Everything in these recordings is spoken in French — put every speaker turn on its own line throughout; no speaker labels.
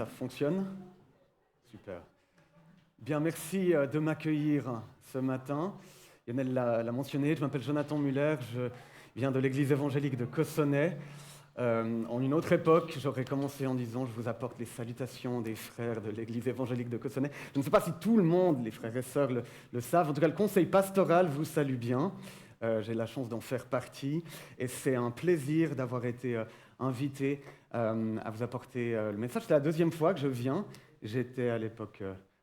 Ça fonctionne? Super. Bien, merci de m'accueillir ce matin. Lionel l'a mentionné, je m'appelle Jonathan Muller, je viens de l'église évangélique de Cossonay. En une autre époque, j'aurais commencé en disant « Je vous apporte les salutations des frères de l'église évangélique de Cossonay ». Je ne sais pas si tout le monde, les frères et sœurs, le savent. En tout cas, le conseil pastoral vous salue bien. J'ai la chance d'en faire partie et c'est un plaisir d'avoir été invité à vous apporter le message. C'est la deuxième fois que je viens. J'étais à l'époque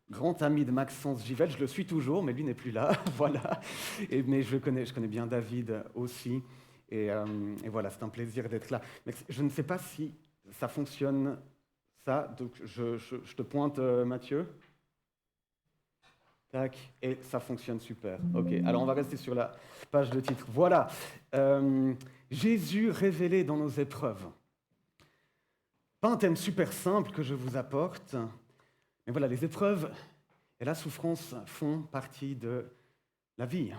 grand ami de Maxence Givelle, je le suis toujours, mais lui n'est plus là, voilà. Mais je connais bien David aussi, et voilà, c'est un plaisir d'être là. Mais je ne sais pas si ça fonctionne, ça, donc je te pointe Mathieu. Tac, et ça fonctionne super. Ok, alors on va rester sur la page de titre. Voilà, Jésus révélé dans nos épreuves. Pas un thème super simple que je vous apporte, mais voilà, les épreuves et la souffrance font partie de la vie.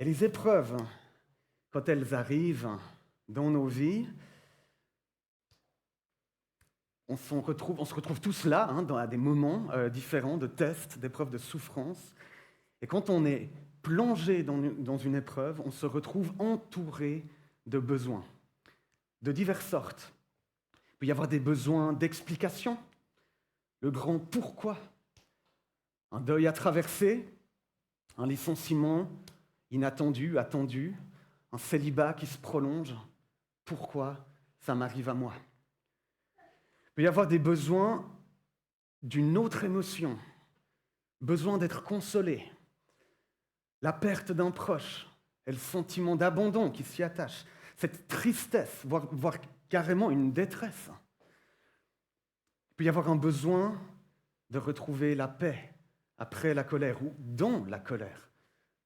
Et les épreuves, quand elles arrivent dans nos vies, on se retrouve tous là, à des moments différents de tests, d'épreuves de souffrance. Et quand on est plongé dans une épreuve, on se retrouve entouré de besoins, de diverses sortes. Il peut y avoir des besoins d'explication, le grand pourquoi, un deuil à traverser, un licenciement inattendu, attendu, un célibat qui se prolonge. Pourquoi ça m'arrive à moi? Il peut y avoir des besoins d'une autre émotion, besoin d'être consolé, la perte d'un proche et le sentiment d'abandon qui s'y attache, cette tristesse, voire carrément une détresse. Il peut y avoir un besoin de retrouver la paix après la colère ou dans la colère.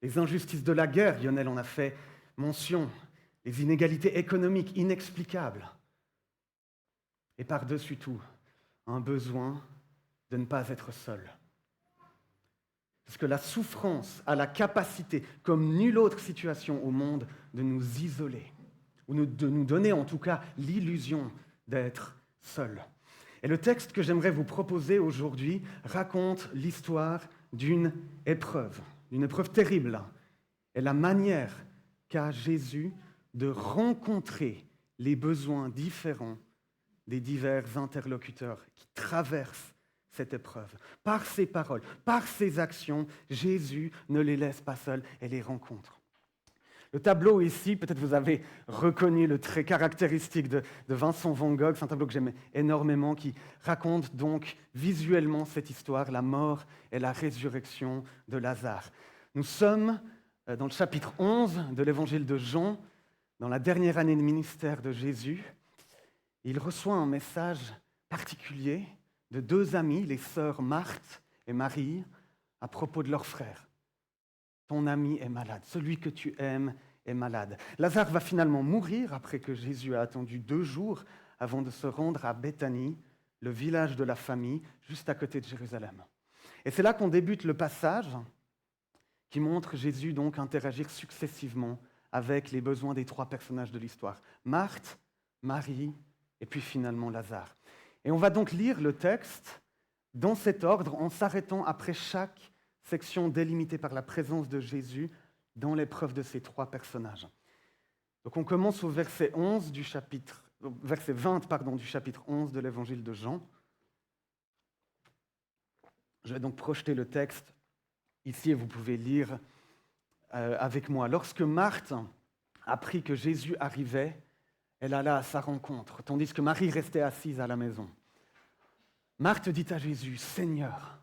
Les injustices de la guerre, Lionel en a fait mention, les inégalités économiques inexplicables. Et par-dessus tout, un besoin de ne pas être seul. Parce que la souffrance a la capacité, comme nulle autre situation au monde, de nous isoler, ou de nous donner en tout cas l'illusion d'être seul. Et le texte que j'aimerais vous proposer aujourd'hui raconte l'histoire d'une épreuve terrible, et la manière qu'a Jésus de rencontrer les besoins différents des divers interlocuteurs qui traversent cette épreuve. Par ses paroles, par ses actions, Jésus ne les laisse pas seuls et les rencontre. Le tableau ici, peut-être vous avez reconnu le trait caractéristique de Vincent van Gogh, c'est un tableau que j'aime énormément, qui raconte donc visuellement cette histoire, la mort et la résurrection de Lazare. Nous sommes dans le chapitre 11 de l'évangile de Jean, dans la dernière année de ministère de Jésus. Il reçoit un message particulier de deux amies, les sœurs Marthe et Marie, à propos de leur frère. Ton ami est malade, celui que tu aimes est malade. Lazare va finalement mourir après que Jésus a attendu 2 jours avant de se rendre à Béthanie, le village de la famille, juste à côté de Jérusalem. Et c'est là qu'on débute le passage qui montre Jésus donc interagir successivement avec les besoins des 3 personnages de l'histoire. Marthe, Marie et puis finalement Lazare. Et on va donc lire le texte dans cet ordre en s'arrêtant après chaque section délimitée par la présence de Jésus dans l'épreuve de ces 3 personnages. Donc on commence au verset 20 du chapitre 11 de l'évangile de Jean. Je vais donc projeter le texte ici et vous pouvez lire avec moi. Lorsque Marthe apprit que Jésus arrivait, elle alla à sa rencontre, tandis que Marie restait assise à la maison. Marthe dit à Jésus, « Seigneur,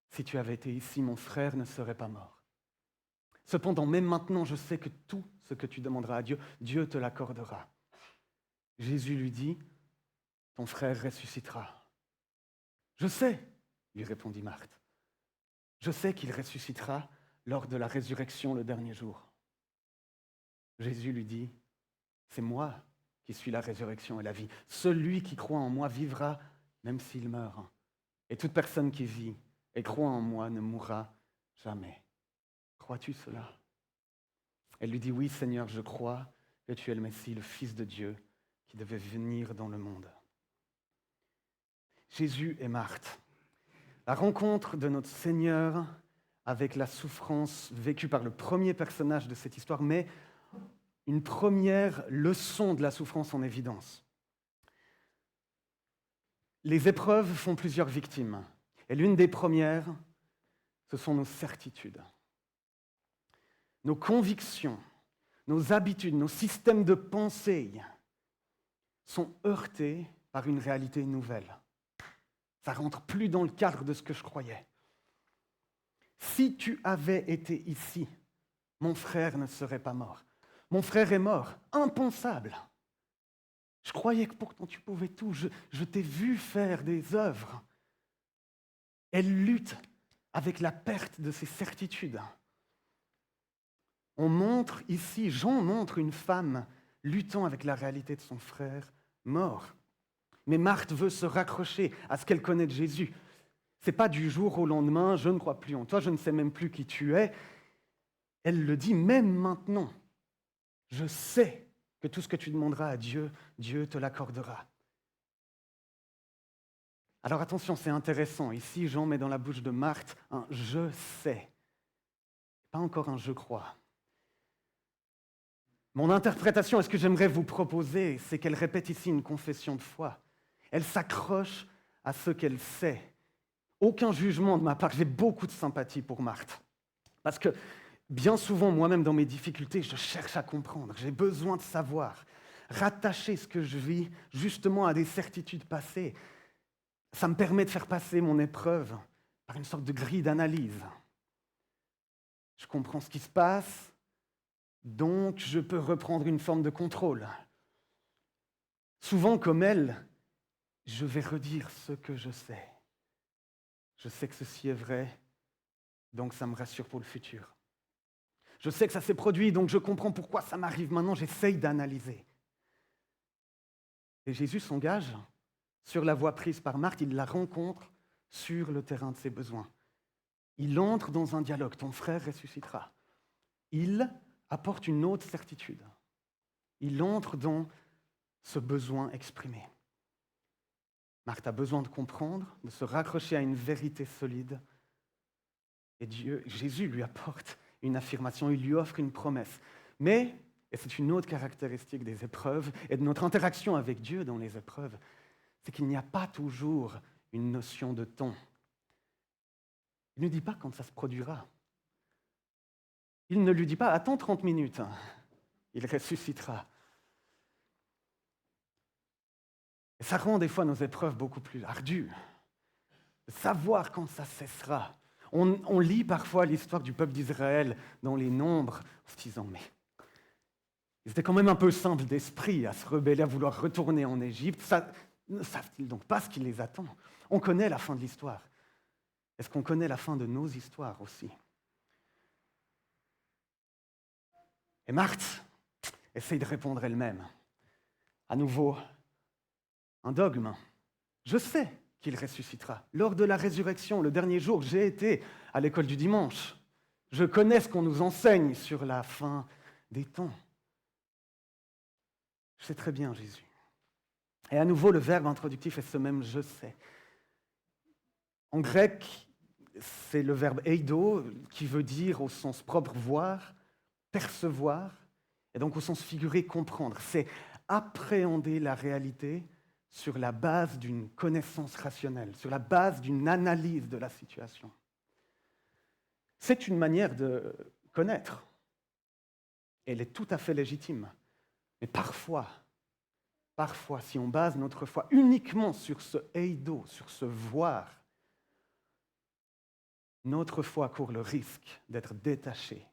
si tu avais été ici, mon frère ne serait pas mort. Cependant, même maintenant, je sais que tout ce que tu demanderas à Dieu, Dieu te l'accordera. » Jésus lui dit, « Ton frère ressuscitera. » « Je sais, lui répondit Marthe. « Je sais qu'il ressuscitera lors de la résurrection le dernier jour. » Jésus lui dit, « C'est moi qui suis la résurrection et la vie. Celui qui croit en moi vivra même s'il meurt. Et toute personne qui vit et croit en moi ne mourra jamais. Crois-tu cela ?» Elle lui dit, « Oui, Seigneur, je crois que tu es le Messie, le Fils de Dieu, qui devait venir dans le monde. » Jésus et Marthe. La rencontre de notre Seigneur avec la souffrance vécue par le premier personnage de cette histoire met une première leçon de la souffrance en évidence. Les épreuves font plusieurs victimes, et l'une des premières, ce sont nos certitudes. Nos convictions, nos habitudes, nos systèmes de pensée sont heurtés par une réalité nouvelle. Ça ne rentre plus dans le cadre de ce que je croyais. Si tu avais été ici, mon frère ne serait pas mort. Mon frère est mort, impensable. Je croyais que pourtant tu pouvais tout. Je t'ai vu faire des œuvres. Elle lutte avec la perte de ses certitudes. On montre ici, Jean montre une femme luttant avec la réalité de son frère mort. Mais Marthe veut se raccrocher à ce qu'elle connaît de Jésus. Ce n'est pas du jour au lendemain, je ne crois plus en toi, je ne sais même plus qui tu es. Elle le dit même maintenant. Je sais que tout ce que tu demanderas à Dieu, Dieu te l'accordera. Alors attention, c'est intéressant. Ici, Jean met dans la bouche de Marthe un « je sais », pas encore un « je crois ». Mon interprétation, et ce que j'aimerais vous proposer, c'est qu'elle répète ici une confession de foi. Elle s'accroche à ce qu'elle sait. Aucun jugement de ma part, j'ai beaucoup de sympathie pour Marthe. Parce que bien souvent, moi-même, dans mes difficultés, je cherche à comprendre, j'ai besoin de savoir. Rattacher ce que je vis justement à des certitudes passées, ça me permet de faire passer mon épreuve par une sorte de grille d'analyse. Je comprends ce qui se passe, donc je peux reprendre une forme de contrôle. Souvent, comme elle, je vais redire ce que je sais. Je sais que ceci est vrai, donc ça me rassure pour le futur. Je sais que ça s'est produit, donc je comprends pourquoi ça m'arrive maintenant, j'essaye d'analyser. Et Jésus s'engage sur la voie prise par Marthe, il la rencontre sur le terrain de ses besoins. Il entre dans un dialogue, ton frère ressuscitera. Il apporte une autre certitude. Il entre dans ce besoin exprimé. Marthe a besoin de comprendre, de se raccrocher à une vérité solide. Et Jésus lui apporte une affirmation, il lui offre une promesse. Mais, et c'est une autre caractéristique des épreuves et de notre interaction avec Dieu dans les épreuves, c'est qu'il n'y a pas toujours une notion de temps. Il ne dit pas quand ça se produira. Il ne lui dit pas « attends 30 minutes, il ressuscitera ». Et ça rend des fois nos épreuves beaucoup plus ardues. De savoir quand ça cessera. On lit parfois l'histoire du peuple d'Israël dans les Nombres en se disant « mais ils étaient quand même un peu simples d'esprit à se rebeller, à vouloir retourner en Égypte. Ne savent-ils donc pas ce qui les attend ?» On connaît la fin de l'histoire. Est-ce qu'on connaît la fin de nos histoires aussi? Et Marthe essaye de répondre elle-même. À nouveau, un dogme. Je sais qu'il ressuscitera. Lors de la résurrection, le dernier jour, j'ai été à l'école du dimanche. Je connais ce qu'on nous enseigne sur la fin des temps. Je sais très bien, Jésus. Et à nouveau, le verbe introductif est ce même « je sais ». En grec, c'est le verbe « eido » qui veut dire au sens propre « voir », percevoir, et donc au sens figuré, comprendre. C'est appréhender la réalité sur la base d'une connaissance rationnelle, sur la base d'une analyse de la situation. C'est une manière de connaître. Elle est tout à fait légitime. Mais parfois, si on base notre foi uniquement sur ce eido, sur ce voir, notre foi court le risque d'être détachée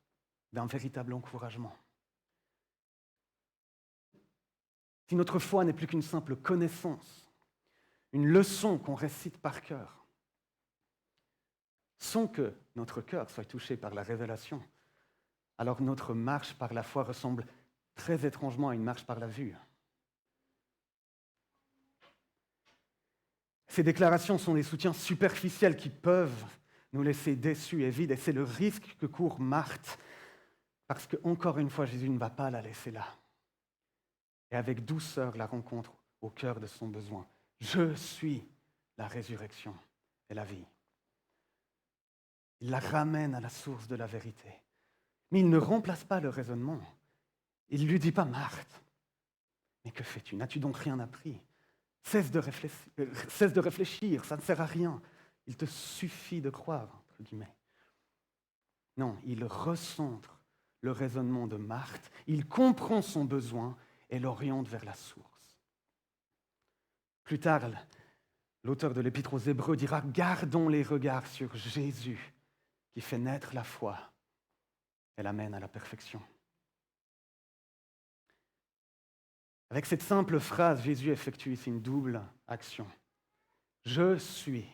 d'un véritable encouragement. Si notre foi n'est plus qu'une simple connaissance, une leçon qu'on récite par cœur, sans que notre cœur soit touché par la révélation, alors notre marche par la foi ressemble très étrangement à une marche par la vue. Ces déclarations sont des soutiens superficiels qui peuvent nous laisser déçus et vides, et c'est le risque que court Marthe, parce que, encore une fois, Jésus ne va pas la laisser là. Et avec douceur, la rencontre au cœur de son besoin. Je suis la résurrection et la vie. Il la ramène à la source de la vérité. Mais il ne remplace pas le raisonnement. Il ne lui dit pas, Marthe, mais que fais-tu? N'as-tu donc rien appris? Cesse de réfléchir, ça ne sert à rien. Il te suffit de croire, entre guillemets. Non, il recentre le raisonnement de Marthe, il comprend son besoin et l'oriente vers la source. Plus tard, l'auteur de l'Épître aux Hébreux dira « Gardons les regards sur Jésus qui fait naître la foi et l'amène à la perfection. » Avec cette simple phrase, Jésus effectue ici une double action. Je suis.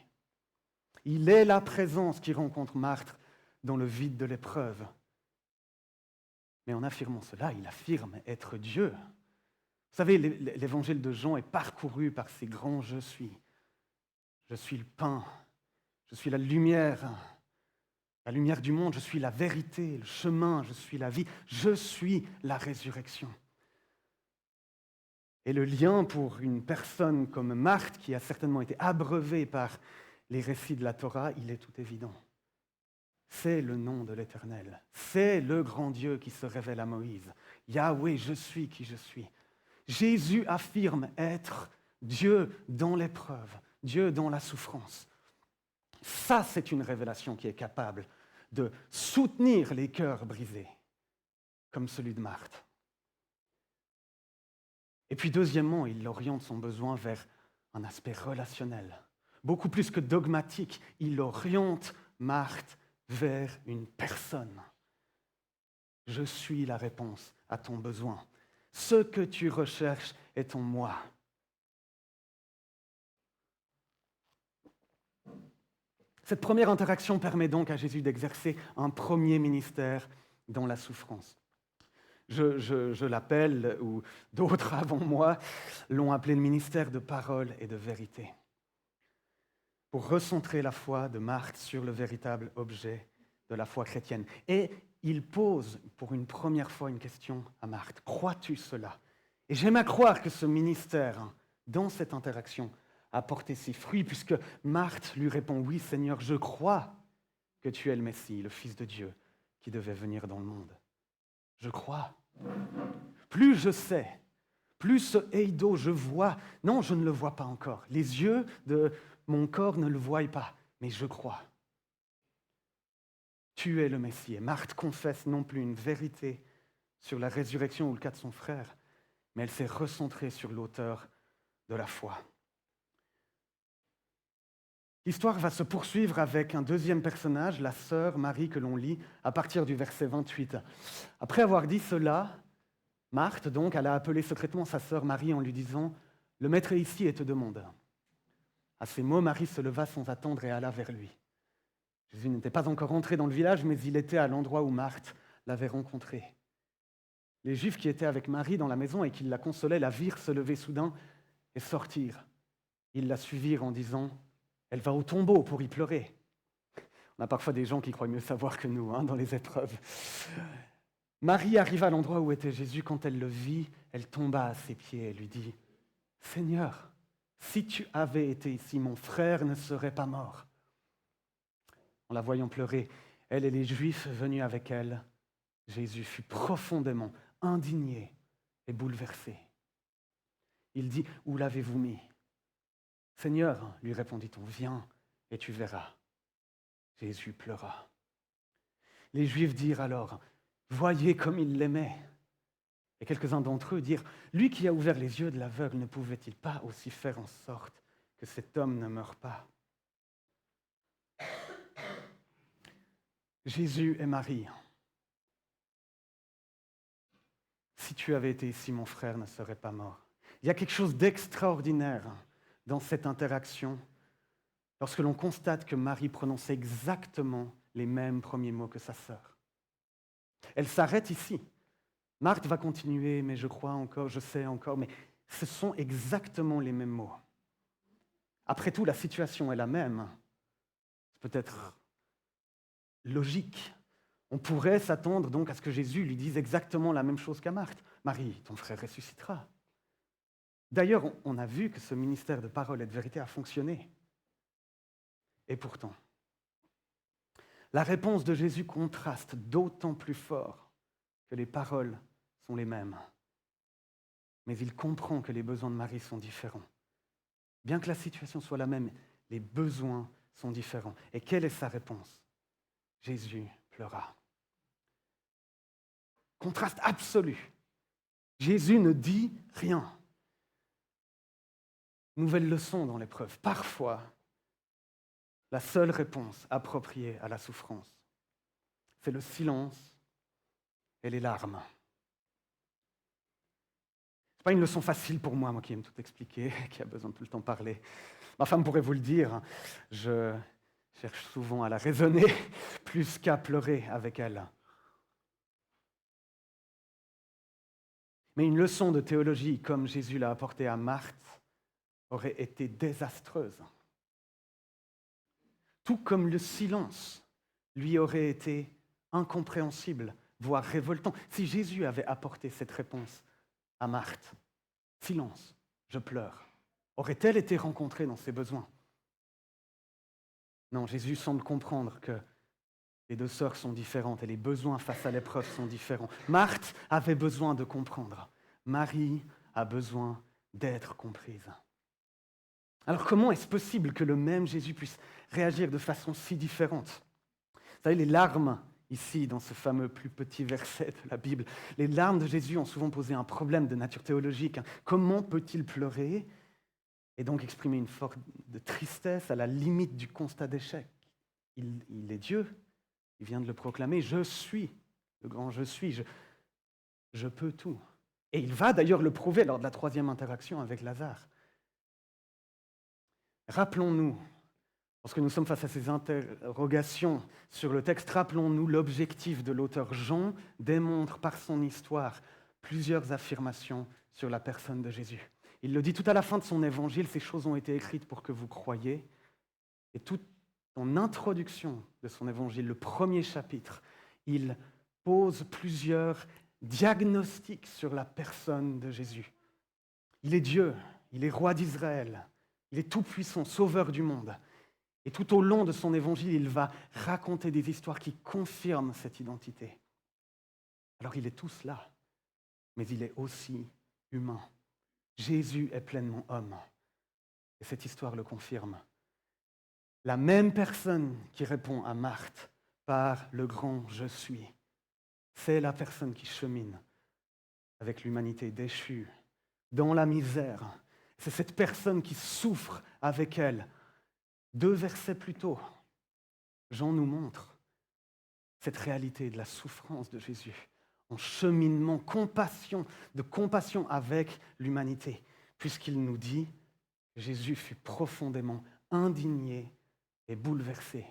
Il est la présence qui rencontre Marthe dans le vide de l'épreuve. Mais en affirmant cela, il affirme être Dieu. Vous savez, l'évangile de Jean est parcouru par ces grands « je suis ». Je suis le pain, je suis la lumière du monde, je suis la vérité, le chemin, je suis la vie, je suis la résurrection. Et le lien pour une personne comme Marthe, qui a certainement été abreuvée par les récits de la Torah, il est tout évident. C'est le nom de l'Éternel, c'est le grand Dieu qui se révèle à Moïse. Yahweh, je suis qui je suis. Jésus affirme être Dieu dans l'épreuve, Dieu dans la souffrance. Ça, c'est une révélation qui est capable de soutenir les cœurs brisés, comme celui de Marthe. Et puis deuxièmement, il oriente son besoin vers un aspect relationnel. Beaucoup plus que dogmatique, il oriente Marthe vers une personne. Je suis la réponse à ton besoin. Ce que tu recherches est en moi. Cette première interaction permet donc à Jésus d'exercer un premier ministère dans la souffrance. Je l'appelle, ou d'autres avant moi l'ont appelé le ministère de parole et de vérité, pour recentrer la foi de Marthe sur le véritable objet de la foi chrétienne. Et il pose pour une première fois une question à Marthe. Crois-tu cela? Et j'aime à croire que ce ministère, dans cette interaction, a porté ses fruits, puisque Marthe lui répond, oui Seigneur, je crois que tu es le Messie, le Fils de Dieu, qui devait venir dans le monde. Je crois. Plus je sais, plus ce eido je vois. Non, je ne le vois pas encore. Les yeux de mon corps ne le voient pas, mais je crois. Tu es le Messie. Et Marthe confesse non plus une vérité sur la résurrection ou le cas de son frère, mais elle s'est recentrée sur l'auteur de la foi. L'histoire va se poursuivre avec un deuxième personnage, la sœur Marie que l'on lit à partir du verset 28. Après avoir dit cela, Marthe, donc, elle a appelé secrètement sa sœur Marie en lui disant « Le maître est ici et te demande. » À ces mots, Marie se leva sans attendre et alla vers lui. Jésus n'était pas encore entré dans le village, mais il était à l'endroit où Marthe l'avait rencontré. Les Juifs qui étaient avec Marie dans la maison et qui la consolaient la virent se lever soudain et sortir. Ils la suivirent en disant « Elle va au tombeau pour y pleurer. » On a parfois des gens qui croient mieux savoir que nous dans les épreuves. Marie arriva à l'endroit où était Jésus. Quand elle le vit, elle tomba à ses pieds et lui dit « Seigneur, si tu avais été ici, mon frère ne serait pas mort. » En la voyant pleurer, elle et les Juifs venus avec elle, Jésus fut profondément indigné et bouleversé. Il dit « Où l'avez-vous mis ?» « Seigneur, lui répondit-on, viens et tu verras. » Jésus pleura. Les Juifs dirent alors « Voyez comme il l'aimait. » Et quelques-uns d'entre eux dirent « Lui qui a ouvert les yeux de l'aveugle, ne pouvait-il pas aussi faire en sorte que cet homme ne meure pas ?» Jésus et Marie. Si tu avais été ici, mon frère ne serait pas mort. Il y a quelque chose d'extraordinaire dans cette interaction lorsque l'on constate que Marie prononçait exactement les mêmes premiers mots que sa sœur. Elle s'arrête ici. Marthe va continuer, mais je crois encore, je sais encore, mais ce sont exactement les mêmes mots. Après tout, la situation est la même. C'est peut-être logique. On pourrait s'attendre donc à ce que Jésus lui dise exactement la même chose qu'à Marthe. Marie, ton frère ressuscitera. D'ailleurs, on a vu que ce ministère de parole et de vérité a fonctionné. Et pourtant, la réponse de Jésus contraste d'autant plus fort que les paroles sont les mêmes. Mais il comprend que les besoins de Marie sont différents. Bien que la situation soit la même, les besoins sont différents. Et quelle est sa réponse? Jésus pleura. Contraste absolu. Jésus ne dit rien. Nouvelle leçon dans l'épreuve. Parfois, la seule réponse appropriée à la souffrance, c'est le silence et les larmes. Ce n'est pas une leçon facile pour moi qui aime tout expliquer, qui a besoin de tout le temps parler. Ma femme pourrait vous le dire, je cherche souvent à la raisonner plus qu'à pleurer avec elle. Mais une leçon de théologie, comme Jésus l'a apportée à Marthe, aurait été désastreuse. Tout comme le silence lui aurait été incompréhensible, voire révoltant. Si Jésus avait apporté cette réponse à Marthe, silence, je pleure, aurait-elle été rencontrée dans ses besoins? Non, Jésus semble comprendre que les deux sœurs sont différentes et les besoins face à l'épreuve sont différents. Marthe avait besoin de comprendre. Marie a besoin d'être comprise. Alors comment est-ce possible que le même Jésus puisse réagir de façon si différente? Vous savez, les larmes, ici, dans ce fameux plus petit verset de la Bible, les larmes de Jésus ont souvent posé un problème de nature théologique. Comment peut-il pleurer et donc exprimer une forme de tristesse à la limite du constat d'échec? Il est Dieu, il vient de le proclamer, je suis, le grand je suis, je peux tout. Et il va d'ailleurs le prouver lors de la troisième interaction avec Lazare. Rappelons-nous, lorsque nous sommes face à ces interrogations sur le texte, rappelons-nous l'objectif de l'auteur. Jean démontre par son histoire plusieurs affirmations sur la personne de Jésus. Il le dit tout à la fin de son évangile, ces choses ont été écrites pour que vous croyiez. Et tout en introduction de son évangile, le premier chapitre, il pose plusieurs diagnostics sur la personne de Jésus. Il est Dieu, il est roi d'Israël, il est tout-puissant, sauveur du monde. Et tout au long de son évangile, il va raconter des histoires qui confirment cette identité. Alors il est tout cela, mais il est aussi humain. Jésus est pleinement homme. Et cette histoire le confirme. La même personne qui répond à Marthe par le grand « je suis », c'est la personne qui chemine avec l'humanité déchue, dans la misère. C'est cette personne qui souffre avec elle. 2 versets plus tôt, Jean nous montre cette réalité de la souffrance de Jésus en cheminement, de compassion avec l'humanité, puisqu'il nous dit que Jésus fut profondément indigné et bouleversé.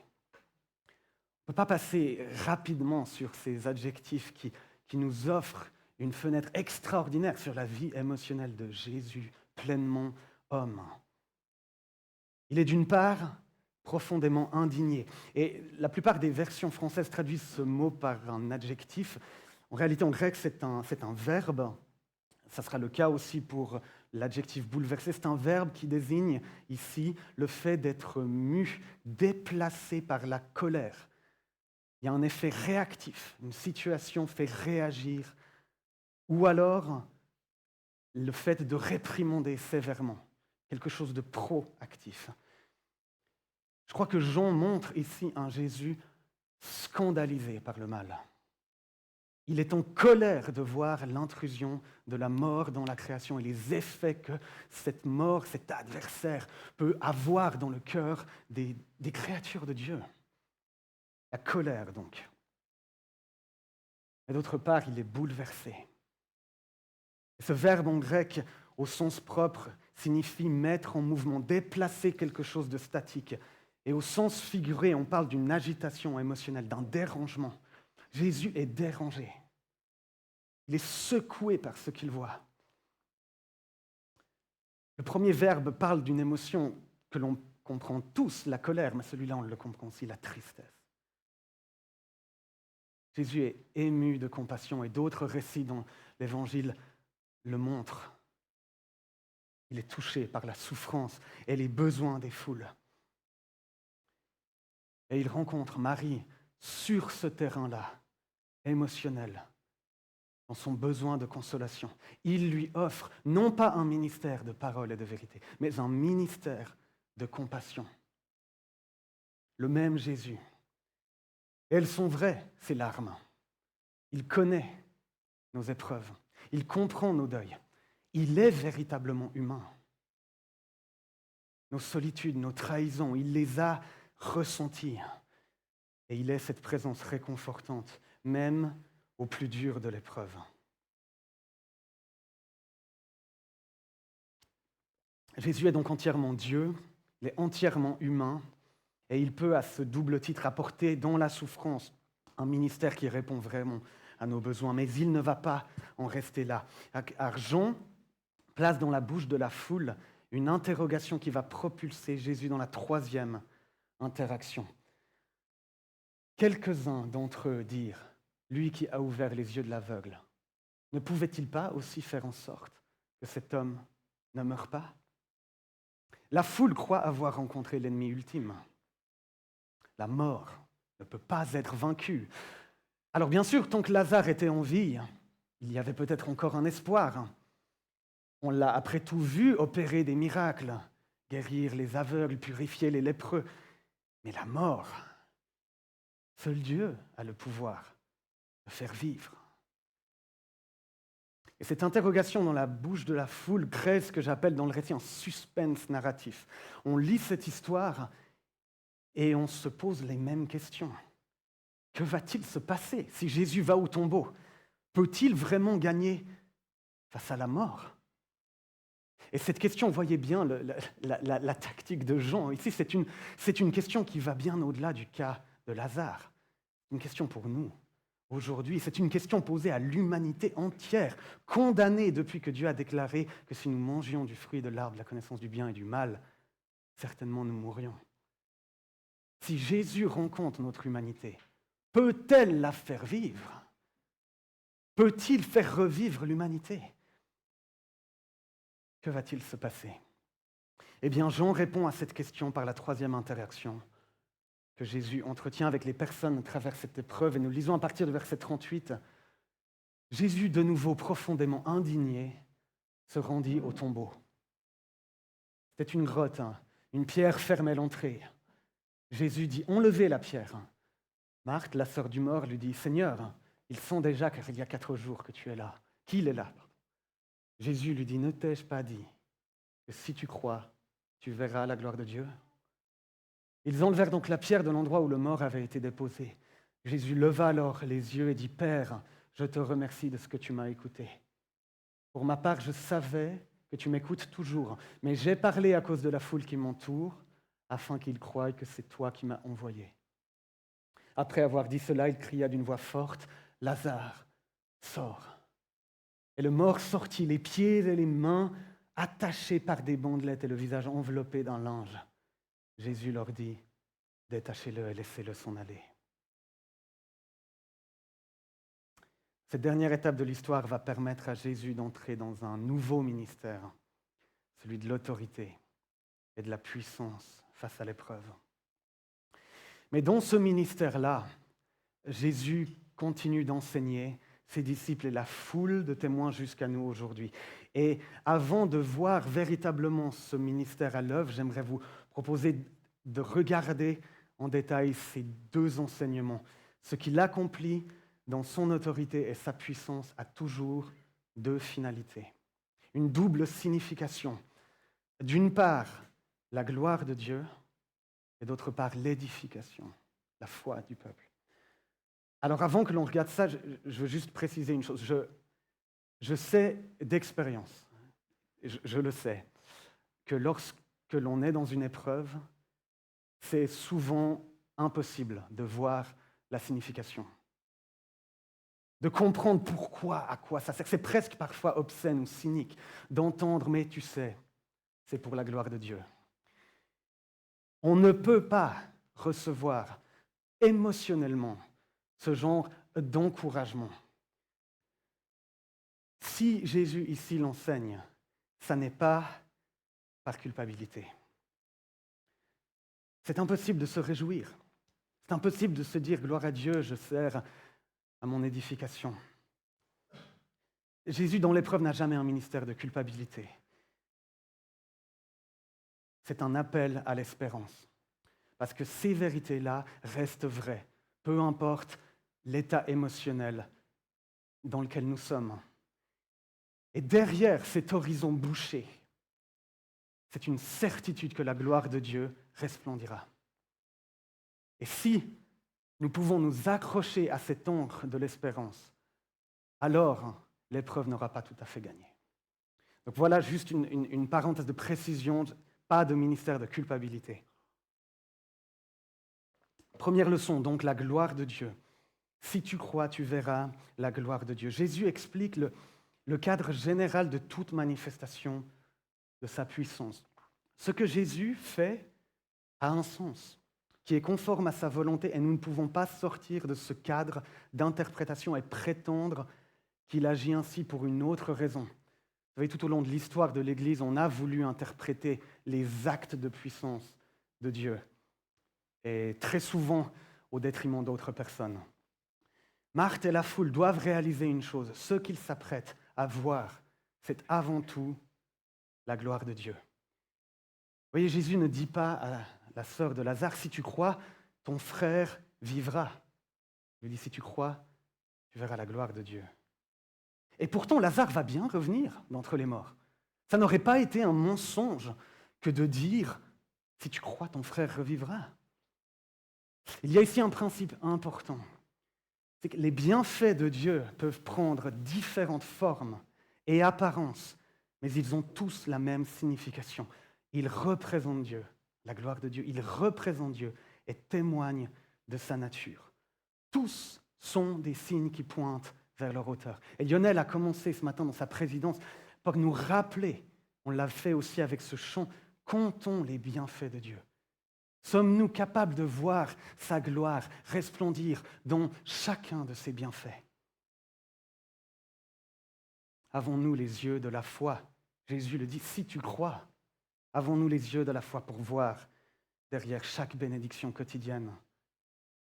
On ne peut pas passer rapidement sur ces adjectifs qui nous offrent une fenêtre extraordinaire sur la vie émotionnelle de Jésus, pleinement homme. Il est d'une part profondément indigné. Et la plupart des versions françaises traduisent ce mot par un adjectif. En réalité, en grec, c'est un verbe. Ça sera le cas aussi pour l'adjectif bouleversé. C'est un verbe qui désigne ici le fait d'être mu, déplacé par la colère. Il y a un effet réactif, une situation fait réagir, ou alors le fait de réprimander sévèrement, quelque chose de proactif. Je crois que Jean montre ici un Jésus scandalisé par le mal. Il est en colère de voir l'intrusion de la mort dans la création et les effets que cette mort, cet adversaire, peut avoir dans le cœur des créatures de Dieu. La colère, donc. Et d'autre part, il est bouleversé. Et ce verbe en grec, au sens propre, signifie mettre en mouvement, déplacer quelque chose de statique. Et au sens figuré, on parle d'une agitation émotionnelle, d'un dérangement. Jésus est dérangé. Il est secoué par ce qu'il voit. Le premier verbe parle d'une émotion que l'on comprend tous, la colère, mais celui-là, on le comprend aussi, la tristesse. Jésus est ému de compassion et d'autres récits dans l'Évangile le montrent. Il est touché par la souffrance et les besoins des foules. Et il rencontre Marie sur ce terrain-là, émotionnel, dans son besoin de consolation. Il lui offre non pas un ministère de parole et de vérité, mais un ministère de compassion. Le même Jésus. Et elles sont vraies, ces larmes. Il connaît nos épreuves. Il comprend nos deuils. Il est véritablement humain. Nos solitudes, nos trahisons, il les a ressenties. Et il est cette présence réconfortante, même au plus dur de l'épreuve. Jésus est donc entièrement Dieu, il est entièrement humain, et il peut, à ce double titre, apporter dans la souffrance un ministère qui répond vraiment à nos besoins. Mais il ne va pas en rester là. Car Jean place dans la bouche de la foule une interrogation qui va propulser Jésus dans la troisième interaction. Quelques-uns d'entre eux dirent, lui qui a ouvert les yeux de l'aveugle, ne pouvait-il pas aussi faire en sorte que cet homme ne meure pas? La foule croit avoir rencontré l'ennemi ultime. La mort ne peut pas être vaincue. Alors bien sûr, tant que Lazare était en vie, il y avait peut-être encore un espoir. On l'a après tout vu opérer des miracles, guérir les aveugles, purifier les lépreux. Mais la mort, seul Dieu a le pouvoir de faire vivre. Et cette interrogation dans la bouche de la foule crée ce que j'appelle dans le récit un suspense narratif. On lit cette histoire et on se pose les mêmes questions. Que va-t-il se passer si Jésus va au tombeau? Peut-il vraiment gagner face à la mort? Et cette question, voyez bien la tactique de Jean. Ici, c'est une question qui va bien au-delà du cas de Lazare. Une question pour nous. Aujourd'hui, c'est une question posée à l'humanité entière, condamnée depuis que Dieu a déclaré que si nous mangions du fruit de l'arbre de la connaissance du bien et du mal, certainement nous mourrions. Si Jésus rencontre notre humanité, peut-elle la faire vivre? Peut-il faire revivre l'humanité? Que va-t-il se passer? Eh bien, Jean répond à cette question par la troisième interaction que Jésus entretient avec les personnes à travers cette épreuve. Et nous lisons à partir du verset 38. Jésus, de nouveau profondément indigné, se rendit au tombeau. C'était une grotte, une pierre fermait l'entrée. Jésus dit, enlevez la pierre. Marthe, la sœur du mort, lui dit, Seigneur, ils sont déjà qu'il y a 4 jours que tu es là, qu'il est là. Jésus lui dit, ne t'ai-je pas dit que si tu crois, tu verras la gloire de Dieu? Ils enlevèrent donc la pierre de l'endroit où le mort avait été déposé. Jésus leva alors les yeux et dit, Père, je te remercie de ce que tu m'as écouté. Pour ma part, je savais que tu m'écoutes toujours, mais j'ai parlé à cause de la foule qui m'entoure, afin qu'ils croient que c'est toi qui m'as envoyé. Après avoir dit cela, il cria d'une voix forte, Lazare, sors. Et le mort sortit, les pieds et les mains attachés par des bandelettes et le visage enveloppé d'un linge. Jésus leur dit, détachez-le et laissez-le s'en aller. Cette dernière étape de l'histoire va permettre à Jésus d'entrer dans un nouveau ministère, celui de l'autorité et de la puissance face à l'épreuve. Mais dans ce ministère-là, Jésus continue d'enseigner ses disciples et la foule de témoins jusqu'à nous aujourd'hui. Et avant de voir véritablement ce ministère à l'œuvre, j'aimerais vous proposer de regarder en détail ces 2 enseignements. Ce qu'il accomplit dans son autorité et sa puissance a toujours 2 finalités. Une double signification. D'une part, la gloire de Dieu, et d'autre part, l'édification, la foi du peuple. Alors avant que l'on regarde ça, je veux juste préciser une chose. Je sais d'expérience, je le sais, que lorsque l'on est dans une épreuve, c'est souvent impossible de voir la signification, de comprendre pourquoi, à quoi ça sert. C'est presque parfois obscène ou cynique d'entendre « mais tu sais, c'est pour la gloire de Dieu ». On ne peut pas recevoir émotionnellement ce genre d'encouragement. Si Jésus ici l'enseigne, ça n'est pas par culpabilité. C'est impossible de se réjouir C'est impossible de se dire, gloire à Dieu, je sers à mon édification. Jésus, dans l'épreuve, n'a jamais un ministère de culpabilité. C'est un appel à l'espérance. Parce que ces vérités-là restent vraies, peu importe l'état émotionnel dans lequel nous sommes. Et derrière cet horizon bouché, c'est une certitude que la gloire de Dieu resplendira. Et si nous pouvons nous accrocher à cette encre de l'espérance, alors l'épreuve n'aura pas tout à fait gagné. Donc voilà juste une parenthèse de précision, pas de ministère de culpabilité. Première leçon, donc la gloire de Dieu. Si tu crois, tu verras la gloire de Dieu. Jésus explique le cadre général de toute manifestation de sa puissance. Ce que Jésus fait a un sens qui est conforme à sa volonté et nous ne pouvons pas sortir de ce cadre d'interprétation et prétendre qu'il agit ainsi pour une autre raison. Vous savez, tout au long de l'histoire de l'Église, on a voulu interpréter les actes de puissance de Dieu, et très souvent au détriment d'autres personnes. Marthe et la foule doivent réaliser une chose, ce qu'ils s'apprêtent à voir, c'est avant tout la gloire de Dieu. Vous voyez, Jésus ne dit pas à la sœur de Lazare, si tu crois, ton frère vivra. Il lui dit, si tu crois, tu verras la gloire de Dieu. Et pourtant, Lazare va bien revenir d'entre les morts. Ça n'aurait pas été un mensonge que de dire, si tu crois, ton frère revivra. Il y a ici un principe important, c'est que les bienfaits de Dieu peuvent prendre différentes formes et apparences, mais ils ont tous la même signification. Ils représentent Dieu, la gloire de Dieu, ils représentent Dieu et témoignent de sa nature. Tous sont des signes qui pointent vers leur auteur. Et Lionel a commencé ce matin dans sa présidence par nous rappeler, on l'a fait aussi avec ce chant, comptons les bienfaits de Dieu. Sommes-nous capables de voir sa gloire resplendir dans chacun de ses bienfaits? Avons-nous les yeux de la foi? Jésus le dit, si tu crois, avons-nous les yeux de la foi pour voir derrière chaque bénédiction quotidienne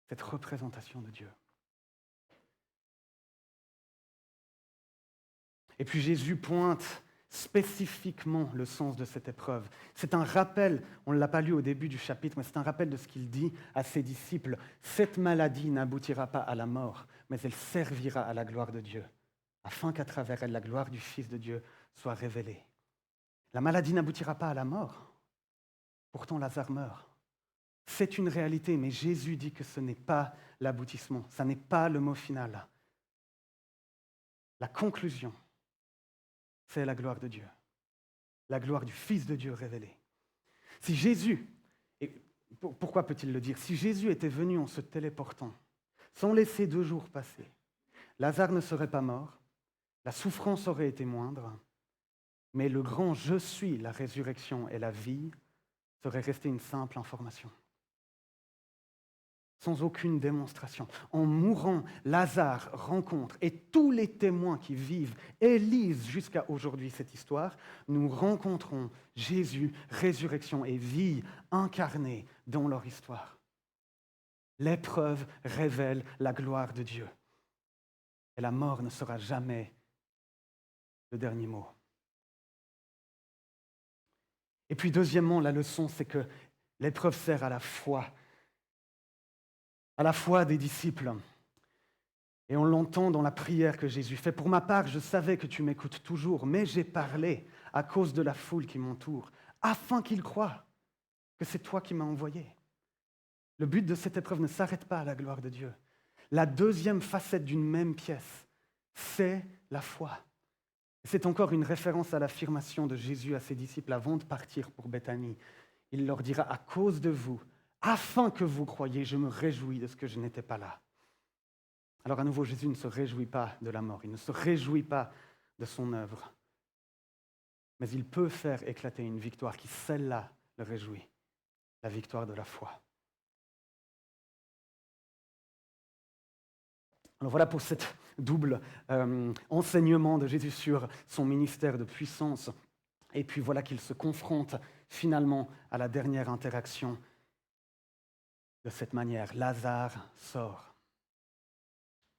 cette représentation de Dieu? Et puis Jésus pointe spécifiquement le sens de cette épreuve. C'est un rappel, on ne l'a pas lu au début du chapitre, mais c'est un rappel de ce qu'il dit à ses disciples. Cette maladie n'aboutira pas à la mort, mais elle servira à la gloire de Dieu, afin qu'à travers elle, la gloire du Fils de Dieu soit révélée. La maladie n'aboutira pas à la mort. Pourtant, Lazare meurt. C'est une réalité, mais Jésus dit que ce n'est pas l'aboutissement, ça n'est pas le mot final. La conclusion, c'est la gloire de Dieu, la gloire du Fils de Dieu révélé. Si Jésus, et pourquoi peut-il le dire? Si Jésus était venu en se téléportant, sans laisser 2 jours passer, Lazare ne serait pas mort, la souffrance aurait été moindre, mais le grand « je suis la résurrection et la vie » serait resté une simple information. Sans aucune démonstration. En mourant, Lazare rencontre, et tous les témoins qui vivent et lisent jusqu'à aujourd'hui cette histoire, nous rencontrons Jésus, résurrection et vie incarnée dans leur histoire. L'épreuve révèle la gloire de Dieu. Et la mort ne sera jamais le dernier mot. Et puis deuxièmement, la leçon, c'est que l'épreuve sert à la foi des disciples. Et on l'entend dans la prière que Jésus fait. Pour ma part, je savais que tu m'écoutes toujours, mais j'ai parlé à cause de la foule qui m'entoure, afin qu'ils croient que c'est toi qui m'as envoyé. Le but de cette épreuve ne s'arrête pas à la gloire de Dieu. La deuxième facette d'une même pièce, c'est la foi. C'est encore une référence à l'affirmation de Jésus à ses disciples avant de partir pour Béthanie. Il leur dira, à cause de vous, afin que vous croyiez, je me réjouis de ce que je n'étais pas là. Alors à nouveau, Jésus ne se réjouit pas de la mort, il ne se réjouit pas de son œuvre, mais il peut faire éclater une victoire qui, celle-là, le réjouit, la victoire de la foi. Alors voilà pour cet double enseignement de Jésus sur son ministère de puissance, et puis voilà qu'il se confronte finalement à la dernière interaction de cette manière. Lazare sort.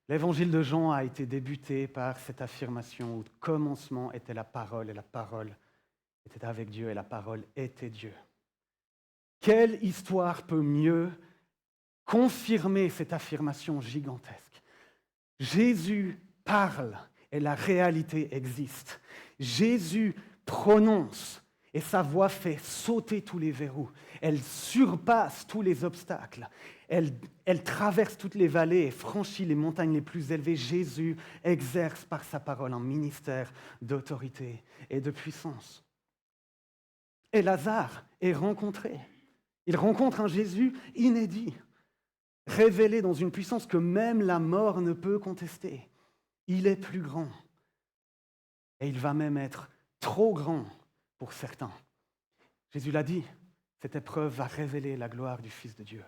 L'évangile de Jean a été débuté par cette affirmation où au commencement était la parole et la parole était avec Dieu et la parole était Dieu. Quelle histoire peut mieux confirmer cette affirmation gigantesque? Jésus parle et la réalité existe. Jésus prononce et sa voix fait sauter tous les verrous. Elle surpasse tous les obstacles. Elle traverse toutes les vallées et franchit les montagnes les plus élevées. Jésus exerce par sa parole un ministère d'autorité et de puissance. Et Lazare est rencontré. Il rencontre un Jésus inédit, révélé dans une puissance que même la mort ne peut contester. Il est plus grand. Et il va même être trop grand pour certains. Jésus l'a dit, cette épreuve va révéler la gloire du Fils de Dieu.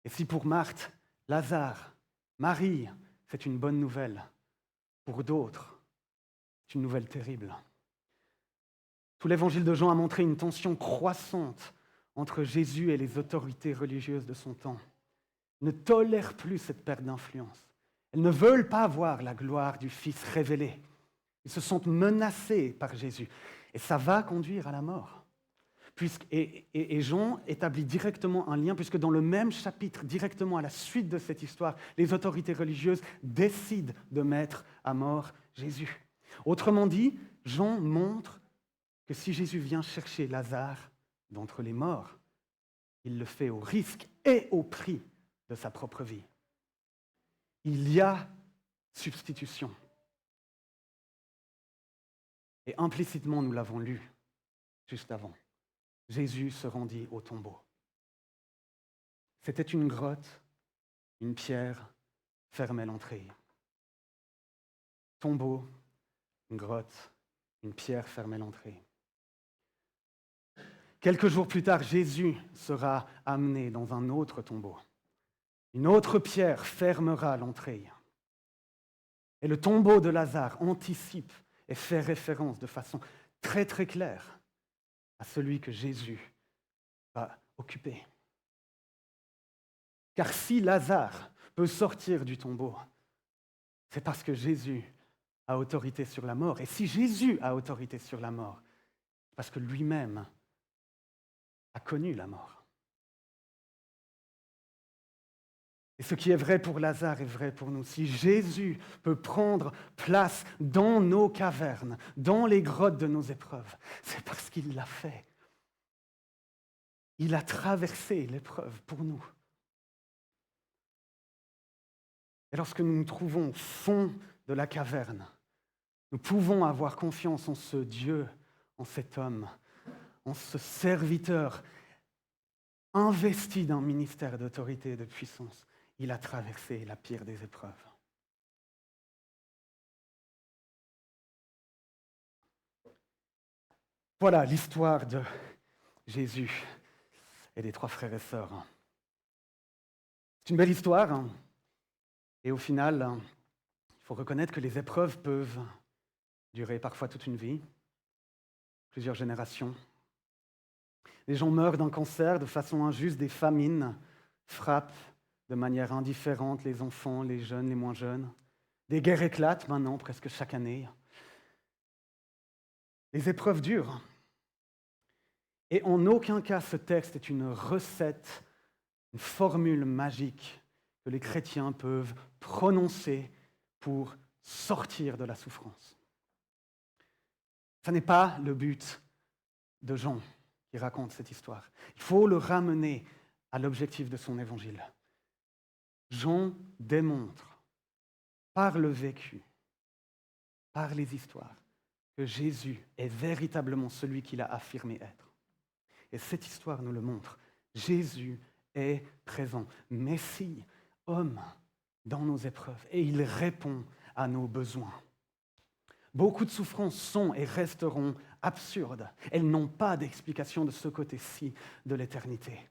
Et si pour Marthe, Lazare, Marie, c'est une bonne nouvelle, pour d'autres, c'est une nouvelle terrible. Tout l'évangile de Jean a montré une tension croissante entre Jésus et les autorités religieuses de son temps. Ils ne tolèrent plus cette perte d'influence. Elles ne veulent pas voir la gloire du Fils révélée. Ils se sentent menacés par Jésus. Et ça va conduire à la mort. Et Jean établit directement un lien, puisque dans le même chapitre, directement à la suite de cette histoire, les autorités religieuses décident de mettre à mort Jésus. Autrement dit, Jean montre que si Jésus vient chercher Lazare d'entre les morts, il le fait au risque et au prix de sa propre vie. Il y a substitution. Et implicitement, nous l'avons lu juste avant. Jésus se rendit au tombeau. C'était une grotte, une pierre fermait l'entrée. Tombeau, une grotte, une pierre fermait l'entrée. Quelques jours plus tard, Jésus sera amené dans un autre tombeau. Une autre pierre fermera l'entrée. Et le tombeau de Lazare anticipe et fait référence de façon très très claire à celui que Jésus va occuper. Car si Lazare peut sortir du tombeau, c'est parce que Jésus a autorité sur la mort. Et si Jésus a autorité sur la mort, c'est parce que lui-même a connu la mort. Et ce qui est vrai pour Lazare est vrai pour nous. Si Jésus peut prendre place dans nos cavernes, dans les grottes de nos épreuves, c'est parce qu'il l'a fait. Il a traversé l'épreuve pour nous. Et lorsque nous nous trouvons au fond de la caverne, nous pouvons avoir confiance en ce Dieu, en cet homme, en ce serviteur investi d'un ministère d'autorité et de puissance. Il a traversé la pire des épreuves. Voilà l'histoire de Jésus et des 3 frères et sœurs. C'est une belle histoire. Et au final, il faut reconnaître que les épreuves peuvent durer parfois toute une vie, plusieurs générations. Les gens meurent d'un cancer de façon injuste, des famines frappent de manière indifférente les enfants, les jeunes, les moins jeunes. Des guerres éclatent maintenant, presque chaque année. Les épreuves durent. Et en aucun cas, ce texte est une recette, une formule magique que les chrétiens peuvent prononcer pour sortir de la souffrance. Ce n'est pas le but de Jean qui raconte cette histoire. Il faut le ramener à l'objectif de son évangile. Jean démontre par le vécu, par les histoires, que Jésus est véritablement celui qu'il a affirmé être. Et cette histoire nous le montre. Jésus est présent, Messie, homme, dans nos épreuves, et il répond à nos besoins. Beaucoup de souffrances sont et resteront absurdes. Elles n'ont pas d'explication de ce côté-ci de l'éternité.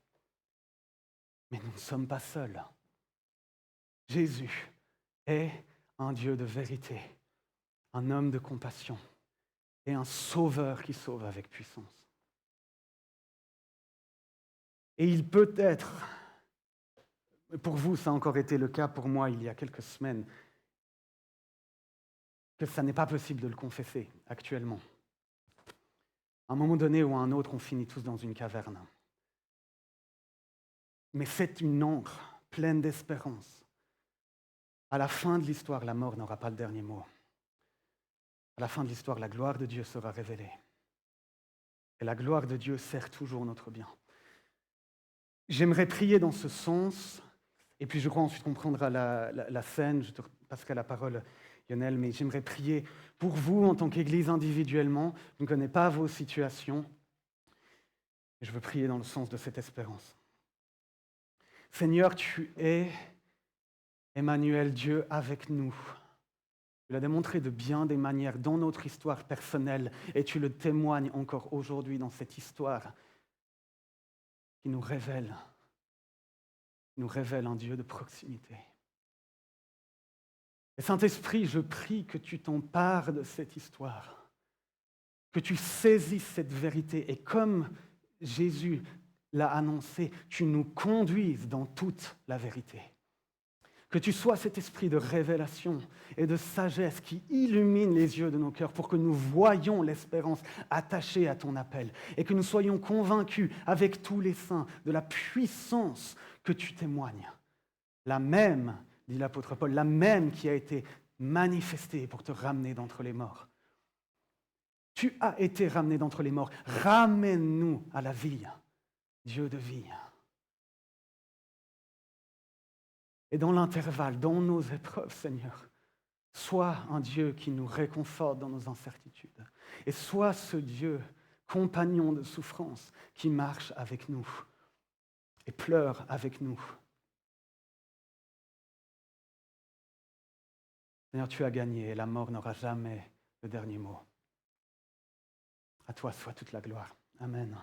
Mais nous ne sommes pas seuls. Jésus est un Dieu de vérité, un homme de compassion et un sauveur qui sauve avec puissance. Et il peut être Pour vous, ça a encore été le cas pour moi il y a quelques semaines, que ça n'est pas possible de le confesser actuellement. À un moment donné ou à un autre, on finit tous dans une caverne. Mais c'est une encre pleine d'espérance. À la fin de l'histoire, la mort n'aura pas le dernier mot. À la fin de l'histoire, la gloire de Dieu sera révélée. Et la gloire de Dieu sert toujours notre bien. J'aimerais prier dans ce sens, et puis je crois ensuite qu'on prendra la scène, je te passerai la parole, Lionel, mais j'aimerais prier pour vous en tant qu'Église individuellement. Je ne connais pas vos situations, et je veux prier dans le sens de cette espérance. Seigneur, tu es Emmanuel, Dieu avec nous. Tu l'as démontré de bien des manières dans notre histoire personnelle, et tu le témoignes encore aujourd'hui dans cette histoire qui nous révèle un Dieu de proximité. Et Saint-Esprit, je prie que tu t'empares de cette histoire, que tu saisisses cette vérité et comme Jésus l'a annoncé, tu nous conduises dans toute la vérité. Que tu sois cet esprit de révélation et de sagesse qui illumine les yeux de nos cœurs pour que nous voyions l'espérance attachée à ton appel et que nous soyons convaincus avec tous les saints de la puissance que tu témoignes. La même, dit l'apôtre Paul, la même qui a été manifestée pour te ramener d'entre les morts. Tu as été ramené d'entre les morts. Ramène-nous à la vie, Dieu de vie. Et dans l'intervalle, dans nos épreuves, Seigneur, sois un Dieu qui nous réconforte dans nos incertitudes. Et sois ce Dieu, compagnon de souffrance, qui marche avec nous et pleure avec nous. Seigneur, tu as gagné et la mort n'aura jamais le dernier mot. À toi soit toute la gloire. Amen.